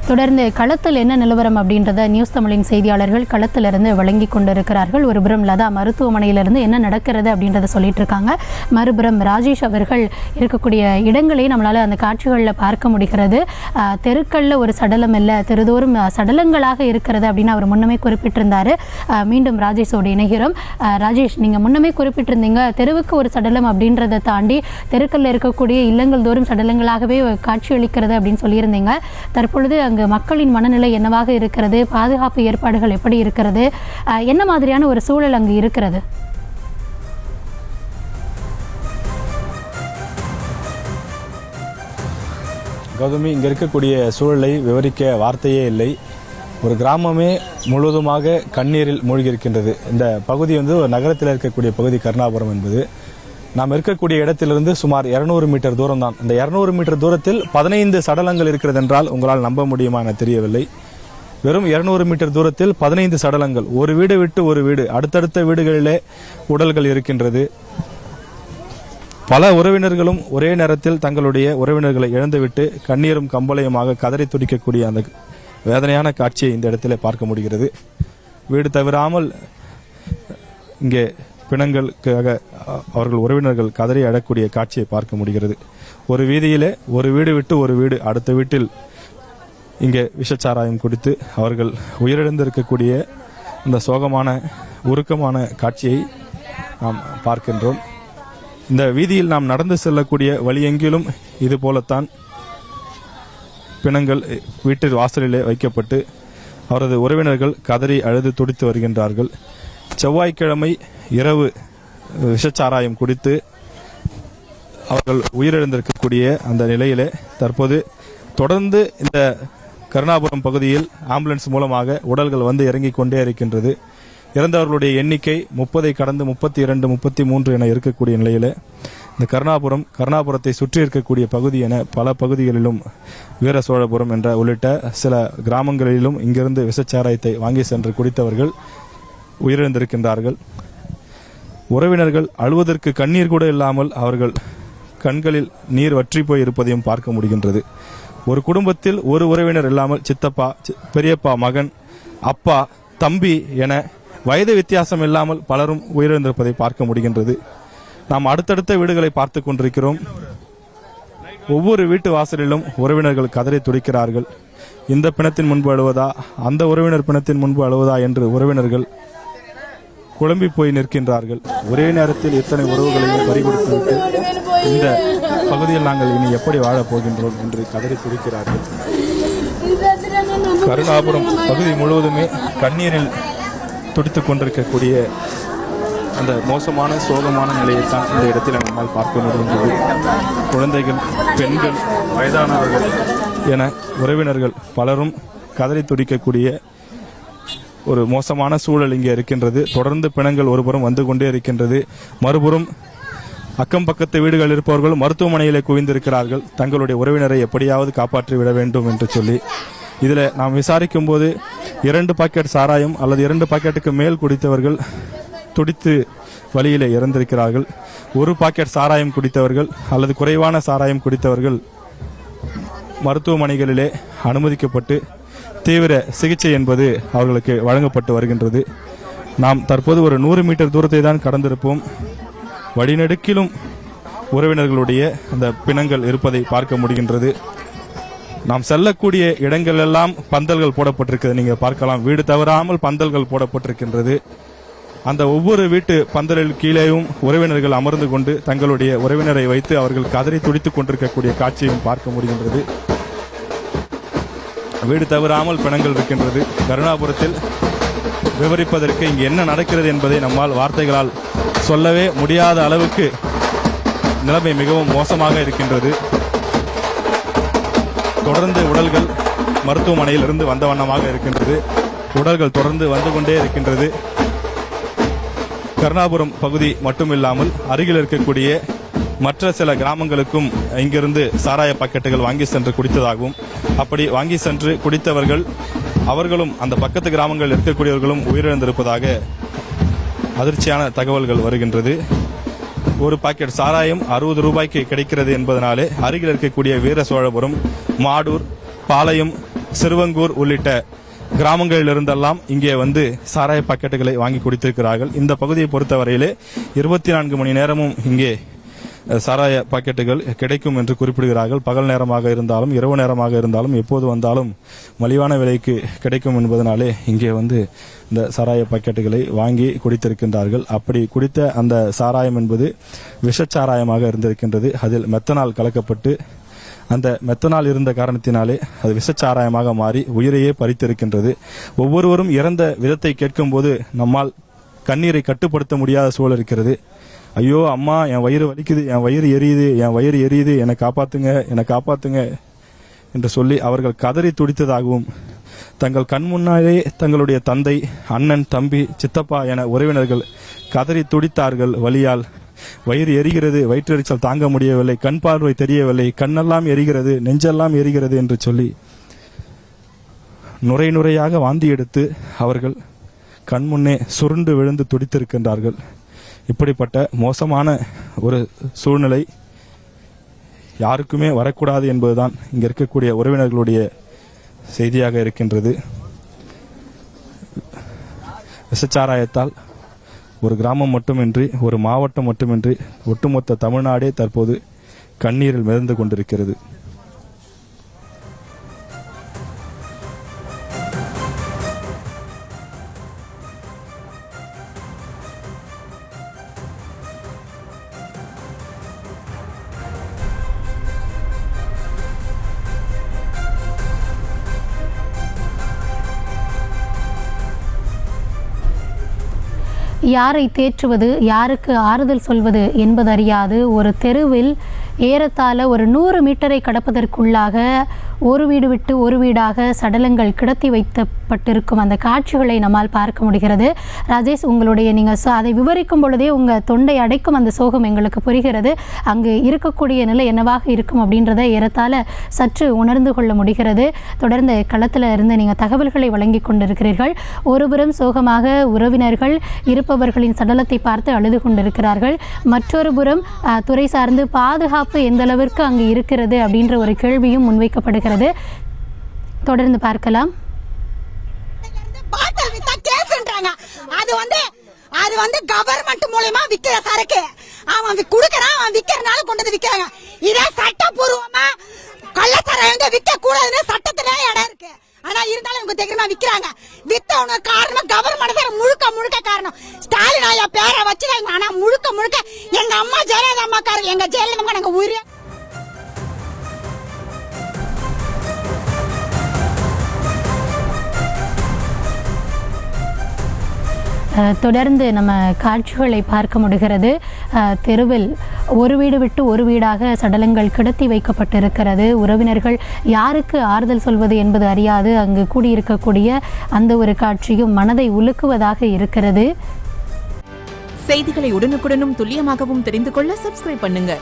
தொடர்ந்து களத்தில் என்ன நிலவரம் அப்படின்றத நியூஸ் தமிழின் செய்தியாளர்கள் களத்திலிருந்து வழங்கி கொண்டிருக்கிறார்கள். ஒருபுறம் லதா மருத்துவமனையிலிருந்து என்ன நடக்கிறது அப்படின்றத சொல்லிட்டு இருக்காங்க, மறுபுறம் ராஜேஷ் அவர்கள் இருக்கக்கூடிய இடங்களை நம்மளால் அந்த காட்சிகளில் பார்க்க முடிகிறது. தெருக்களில் ஒரு சடலம் இல்லை, தெருதோறும் சடலங்களாக இருக்கிறது அப்படின்னு அவர் முன்னமே குறிப்பிட்டிருந்தார். மீண்டும் ராஜேஷோடு இணைகிறோம். ராஜேஷ், நீங்கள் முன்னமே குறிப்பிட்டிருந்தீங்க தெருவுக்கு ஒரு சடலம் அப்படின்றத தாண்டி தெருக்களில் இருக்கக்கூடிய இல்லங்கள் தோறும் சடலங்களாகவே காட்சியளிக்கிறது அப்படின்னு சொல்லியிருந்தீங்க. தற்பொழுது அங்கு மக்களின் மனநிலை என்னவாக இருக்கிறது, பாதுகாப்பு ஏற்பாடுகள் எப்படி இருக்கிறது, என்ன மாதிரியான ஒரு சூழல் அங்கு இருக்கிறது? கௌதமி, இங்கே இருக்கக்கூடிய சூழலை விவரிக்க வார்த்தையே இல்லை. ஒரு கிராமமே முழுவதுமாக கண்ணீரில் மூழ்கியிருக்கின்றது. இந்த பகுதி ஒரு நகரத்தில் இருக்கக்கூடிய பகுதி கருணாபுரம் என்பது. நாம் இருக்கக்கூடிய இடத்திலிருந்து சுமார் 200 மீட்டர் தூரம் தான். இந்த 200 மீட்டர் தூரத்தில் 15 சடலங்கள் இருக்கிறது என்றால் உங்களால் நம்ப முடியுமா என தெரியவில்லை. வெறும் 200 மீட்டர் தூரத்தில் 15 சடலங்கள், ஒரு வீடு விட்டு ஒரு வீடு, அடுத்தடுத்த வீடுகளிலே உடல்கள் இருக்கின்றது. பல உறவினர்களும் ஒரே நேரத்தில் தங்களுடைய உறவினர்களை இழந்துவிட்டு கண்ணீரும் கம்பளையுமாக கதறி துடிக்கக்கூடிய அந்த வேதனையான காட்சியை இந்த இடத்திலே பார்க்க முடிகிறது. வீடு தவிராமல் இங்கே பிணங்களுக்காக அவர்கள் உறவினர்கள் கதறி அழக்கூடிய காட்சியை பார்க்க முடிகிறது. ஒரு வீதியிலே ஒரு வீடு விட்டு ஒரு வீடு, அடுத்த வீட்டில் இங்கே விஷச்சாராயம் குடித்து அவர்கள் உயிரிழந்திருக்கக்கூடிய இந்த சோகமான உருக்கமான காட்சியை நாம் பார்க்கின்றோம். இந்த வீதியில் நாம் நடந்து செல்லக்கூடிய வழியெங்கிலும் இது போலத்தான் பிணங்கள் வீட்டில் வாசலிலே வைக்கப்பட்டு அவரது உறவினர்கள் கதறி அழுது துடித்து வருகின்றார்கள். செவ்வாய்க்கிழமை இரவு விஷச்சாராயம் குடித்து அவர்கள் உயிரிழந்திருக்கக்கூடிய அந்த நிலையிலே தற்போது தொடர்ந்து இந்த கருணாபுரம் பகுதியில் ஆம்புலன்ஸ் மூலமாக உடல்கள் வந்து இறங்கிக் கொண்டே இருக்கின்றது. இறந்தவர்களுடைய எண்ணிக்கை 30 கடந்து 32, 33 என இருக்கக்கூடிய நிலையில இந்த கருணாபுரத்தை சுற்றி இருக்கக்கூடிய பகுதி என பல பகுதிகளிலும் வீர சோழபுரம் என்ற உள்ளிட்ட சில கிராமங்களிலும் இங்கிருந்து விஷச்சாராயத்தை வாங்கி சென்று குடித்தவர்கள் உயிரிழந்திருக்கின்றார்கள். உறவினர்கள் அழுவதற்கு கண்ணீர் கூட இல்லாமல் அவர்கள் கண்களில் நீர் வற்றி போய் இருப்பதையும் பார்க்க முடிகின்றது. ஒரு குடும்பத்தில் ஒரு உறவினர் இல்லாமல் சித்தப்பா, பெரியப்பா, மகன், அப்பா, தம்பி என வயது வித்தியாசம் இல்லாமல் பலரும் உயிரிழந்திருப்பதை பார்க்க முடிகின்றது. நாம் அடுத்தடுத்த வீடுகளை பார்த்து கொண்டிருக்கிறோம். ஒவ்வொரு வீட்டு வாசலிலும் உறவினர்கள் கதறி துடிக்கிறார்கள். இந்த பிணத்தின் முன்பு அழுவதா, அந்த உறவினர் பிணத்தின் முன்பு அழுவதா என்று உறவினர்கள் குழம்பி போய் நிற்கின்றார்கள். ஒரே நேரத்தில் இத்தனை உறவுகளையும் பறிகொடுத்துவிட்டு இந்த பகுதியில் நாங்கள் இனி எப்படி வாழப் போகின்றோம் என்று கதறி துடிக்கிறார்கள். கருணாபுரம் பகுதி முழுவதுமே கண்ணீரில் துடித்துக் கொண்டிருக்கக்கூடிய அந்த மோசமான சோகமான நிலையை தான் இந்த இடத்தில் நம்மால் பார்க்க முடிகின்றது. குழந்தைகள், பெண்கள், வயதானவர்கள் என உறவினர்கள் பலரும் கதறி துடிக்கக்கூடிய ஒரு மோசமான சூழல் இங்கே இருக்கின்றது. தொடர்ந்து பிணங்கள் ஒருபுறம் வந்து கொண்டே இருக்கின்றது. மறுபுறம் அக்கம் பக்கத்து வீடுகள் இருப்பவர்கள் மருத்துவமனையிலே குவிந்திருக்கிறார்கள். தங்களுடைய உறவினரை எப்படியாவது காப்பாற்றி விட வேண்டும் என்று சொல்லி இதில் நாம் விசாரிக்கும் போது 2 பாக்கெட் சாராயம் அல்லது 2 பாக்கெட்டுக்கு மேல் குடித்தவர்கள் துடித்து வழியிலே இறந்திருக்கிறார்கள். 1 பாக்கெட் சாராயம் குடித்தவர்கள் அல்லது குறைவான சாராயம் குடித்தவர்கள் மருத்துவமனைகளிலே அனுமதிக்கப்பட்டு தீவிர சிகிச்சை என்பது அவர்களுக்கு வழங்கப்பட்டு வருகின்றது. நாம் தற்போது ஒரு 100 மீட்டர் தூரத்தை தான் கடந்திருப்போம். வழிநெடுக்கிலும் உறவினர்களுடைய அந்த பிணங்கள் இருப்பதை பார்க்க முடிகின்றது. நாம் செல்லக்கூடிய இடங்கள் எல்லாம் பந்தல்கள் போடப்பட்டிருக்கிறது. நீங்க பார்க்கலாம், வீடு தவறாமல் பந்தல்கள் போடப்பட்டிருக்கின்றது. அந்த ஒவ்வொரு வீட்டு பந்தலில் கீழேயும் உறவினர்கள் அமர்ந்து கொண்டு தங்களுடைய உறவினரை வைத்து அவர்கள் கதறி துடித்துக் கொண்டிருக்கக்கூடிய காட்சியும் பார்க்க முடிகின்றது. வீடு தவறாமல் பிணங்கள் இருக்கின்றது. கருணாபுரத்தில் விவரிப்பதற்கு இங்கு என்ன நடக்கிறது என்பதை நம்மால் வார்த்தைகளால் சொல்லவே முடியாத அளவுக்கு நிலைமை மிகவும் மோசமாக இருக்கின்றது. தொடர்ந்து உடல்கள் மருத்துவமனையிலிருந்து வந்த வண்ணமாக இருக்கின்றது. உடல்கள் தொடர்ந்து வந்து கொண்டே இருக்கின்றது. கருணாபுரம் பகுதி மட்டுமில்லாமல் அருகில் இருக்கக்கூடிய மற்ற சில கிராமங்களுக்கும் இங்கிருந்து சாராய பாக்கெட்டுகள் வாங்கி சென்று குடித்ததாகவும், அப்படி வாங்கி சென்று குடித்தவர்கள் அவர்களும் அந்த பக்கத்து கிராமங்களில் இருக்கக்கூடியவர்களும் உயிரிழந்திருப்பதாக அதிர்ச்சியான தகவல்கள் வருகின்றது. ஒரு பாக்கெட் சாராயம் 60 ரூபாய்க்கு கிடைக்கிறது என்பதனாலே அருகில் இருக்கக்கூடிய வீர சோழபுரம், மாடூர், பாளையம் சிறுவங்கூர் உள்ளிட்ட கிராமங்களிலிருந்தெல்லாம் இங்கே வந்து சாராய பாக்கெட்டுகளை வாங்கி குடித்திருக்கிறார்கள். இந்த பகுதியை பொறுத்தவரையிலே 24 மணி நேரமும் இங்கே சாராய பாக்கெட்டுகள் கிடைக்கும் என்று குறிப்பிடுகிறார்கள். பகல் நேரமாக இருந்தாலும் இரவு நேரமாக இருந்தாலும் எப்போது வந்தாலும் மலிவான விலைக்கு கிடைக்கும் என்பதனாலே இங்கே வந்து இந்த சாராய பாக்கெட்டுகளை வாங்கி குடித்திருக்கின்றார்கள். அப்படி குடித்த அந்த சாராயம் என்பது விஷச்சாராயமாக இருந்திருக்கின்றது. அதில் மெத்தனால் கலக்கப்பட்டு அந்த மெத்தனால் இருந்த காரணத்தினாலே அது விஷச்சாராயமாக மாறி உயிரையே பறித்திருக்கின்றது. ஒவ்வொருவரும் இறந்த விதத்தை கேட்கும்போது நம்மால் கண்ணீரை கட்டுப்படுத்த முடியாத சூழல் இருக்கிறது. ஐயோ அம்மா, என் வயிறு வலிக்குது, என் வயிறு எரியுது, என்னை காப்பாத்துங்க என்று சொல்லி அவர்கள் கதறி துடித்ததாகவும், தங்கள் கண் முன்னாலே தங்களுடைய தந்தை, அண்ணன், தம்பி, சித்தப்பா என உறவினர்கள் கதறி துடித்தார்கள் வலியால். வயிறு எரிகிறது, வயிற்றெரிச்சல் தாங்க முடியவில்லை, கண் பார்வை தெரியவில்லை, கண்ணெல்லாம் எரிகிறது, நெஞ்செல்லாம் எரிகிறது என்று சொல்லி நுரையாக வாந்தி எடுத்து அவர்கள் கண்முன்னே சுருண்டு விழுந்து துடித்திருக்கின்றார்கள். இப்படிப்பட்ட மோசமான ஒரு சூழ்நிலை யாருக்குமே வரக்கூடாது என்பதுதான் இங்க இருக்கக்கூடிய உறவினர்களுடைய செய்தியாக இருக்கின்றது. விஷச்சாராயத்தால் ஒரு கிராமம் மட்டுமின்றி, ஒரு மாவட்டம் மட்டுமின்றி, ஒட்டுமொத்த தமிழ்நாடே தற்போது கண்ணீரில் மிதந்து கொண்டிருக்கிறது. யாரை தேற்றுவது, யாருக்கு ஆறுதல் சொல்வது என்பதறியாது ஒரு தெருவில் ஏறத்தாழ ஒரு 100 மீட்டரை கடப்பதற்குள்ளாக ஒரு வீடு விட்டு ஒரு வீடாக சடலங்கள் கிடத்தி வைக்கப்பட்டிருக்கும் அந்த காட்சிகளை நம்மால் பார்க்க முடிகிறது. ராஜேஷ், உங்களுடைய நீங்கள் அதை விவரிக்கும் பொழுதே உங்கள் தொண்டை அடைக்கும் அந்த சோகம் எங்களுக்கு புரிகிறது. அங்கு இருக்கக்கூடிய நிலை என்னவாக இருக்கும் அப்படின்றத ஏறத்தாழ சற்று உணர்ந்து கொள்ள முடிகிறது. தொடர்ந்து களத்தில் இருந்து நீங்கள் தகவல்களை வழங்கி கொண்டிருக்கிறீர்கள். ஒருபுறம் சோகமாக உறவினர்கள் இருப்பவர்களின் சடலத்தை பார்த்து அழுது கொண்டிருக்கிறார்கள். மற்றொரு புறம் துறை சார்ந்து பாதுகாப்பு எந்த அளவிற்கு அங்கு இருக்கிறது அப்படின்ற ஒரு கேள்வியும் முன்வைக்கப்படுகிறது. தொடர்ந்து பார்க்கலாம். அது வந்து கவர்மெண்ட் மூலமா விக்கிற சரக்கு. அவன் குடுக்கறான், அவன் விக்கிறனால கொண்டு வந்து விக்கிறாங்க. இதே சட்டப்பூர்வமா கள்ளச்சாராயம் விற்க கூடாதுன்னு சட்டத்துல இடம் இருக்கு. ஆனா இருந்தாலும் இவங்க தெரியுமா விக்கிறாங்க. வித்தவன காரணம் கவர்மெண்ட் முழுக்க காரணம். ஸ்டாலின் ஐயா பேரை வச்சுக்காங்க. ஆனா முழுக்க எங்க அம்மா ஜெயலலிதா அம்மாக்காரங்க, எங்க ஜெயலலிதா நாங்க உயிர். தொடர்ந்து நம்ம காட்சிகளை பார்க்க முடிகிறது. தெருவில் ஒரு வீடு விட்டு ஒரு வீடாக சடலங்கள் கிடத்தி வைக்கப்பட்டிருக்கிறது. உறவினர்கள் யாருக்கு ஆறுதல் சொல்வது என்பது அறியாது அங்கு கூடியிருக்கக்கூடிய அந்த ஒரு காட்சியும் மனதை உலுக்குவதாக இருக்கிறது. செய்திகளை உடனுக்குடனும் துல்லியமாகவும் தெரிந்து கொள்ள சப்ஸ்கிரைப் பண்ணுங்க.